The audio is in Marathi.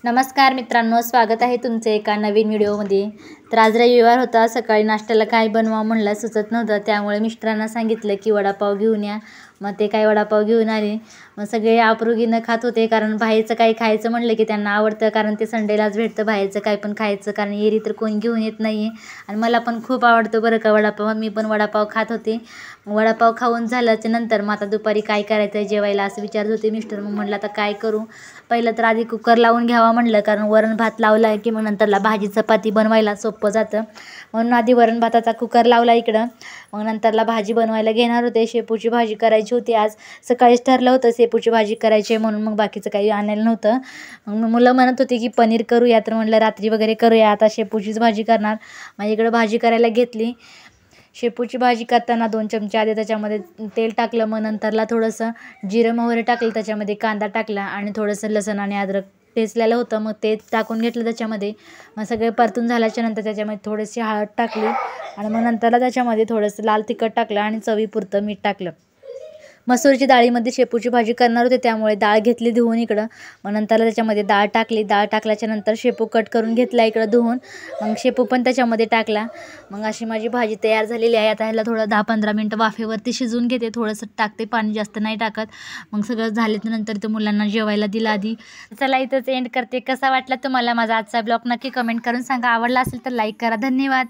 नमस्कार मित्रांनो, स्वागत आहे तुमचे एका नवीन व्हिडिओमध्ये। तर आज रविवार होता, सकाळी नाश्त्याला काय बनवावं म्हणलं सुचत नव्हतं, त्यामुळे मिस्टरांना सांगितलं की वडापाव घेऊन या। मग ते काय वडापाव घेऊन आले। मग सगळे आपुरुगीनं खात होते, कारण बाहेरचं काही खायचं म्हणलं की त्यांना आवडतं, कारण ते संडेलाच भेटतं बाहेरचं काय पण खायचं, कारण एरी तर कोण घेऊन येत नाही आहे। आणि मला पण खूप आवडतं बरं का वडापाव, मी पण वडापाव खात होते। वडापाव खाऊन झाल्याच्या नंतर मग आता दुपारी काय करायचं आहे जेवायला असं विचारत होते मिस्टर। मग म्हटलं आता काय करू, पहिलं तर आधी कुकर लावून घ्यावा म्हणलं, कारण वरण भात लावला आहे की मग नंतरला भाजी चपाती बनवायला सोपं जातं, म्हणून आधी वरण भाताचा कुकर लावला इकडं। मग नंतरला भाजी बनवायला घेणार होते, शेपूची भाजी करायची होती। आज सकाळीच ठरलं होतं शेपूची भाजी करायची म्हणून, मग बाकीचं काही आणायला नव्हतं। मग मुलं म्हणत होती की पनीर करूया, तर म्हटलं रात्री वगैरे करूया, आता शेपूचीच भाजी करणार। मग इकडं भाजी करायला घेतली। शेपूची भाजी करताना 2 चमचे आधी त्याच्यामध्ये तेल टाकलं, मग नंतरला थोडंसं जिरं मोहरी टाकलं, त्याच्यामध्ये कांदा टाकला आणि थोडंसं लसूण आणि अद्रक ठेचलेलं होतं, मग ते टाकून घेतलं त्याच्यामध्ये। मग सगळे परतून झाल्याच्या नंतर त्याच्यामध्ये थोडीशी हळद टाकली आणि मग नंतरला त्याच्यामध्ये थोडंसं लाल तिखट टाकलं आणि चवीपुरतं मीठ टाकलं। मसूरची डाळीमध्ये शेपूची भाजी करणार होते, त्यामुळे डाळ घेतली धुवून इकडं। मग नंतरला त्याच्यामध्ये डाळ टाकली, डाळ टाकल्याच्या नंतर शेपू कट करून घेतला इकडं धुवून, मग शेपू पण त्याच्यामध्ये टाकला। मग अशी माझी भाजी तयार झालेली आहे। आता ह्याला थोडं 10-15 मिनटं वाफेवरती शिजवून घेते, थोडंसं टाकते पाणी, जास्त नाही टाकत। मग सगळं झाल्यानंतर ते मुलांना जेवायला दिलं आधी। चला इथंच एंड करते। कसा वाटला तुम्हाला माझा आजचा ब्लॉग नक्की कमेंट करून सांगा, आवडला असेल तर लाईक करा। धन्यवाद।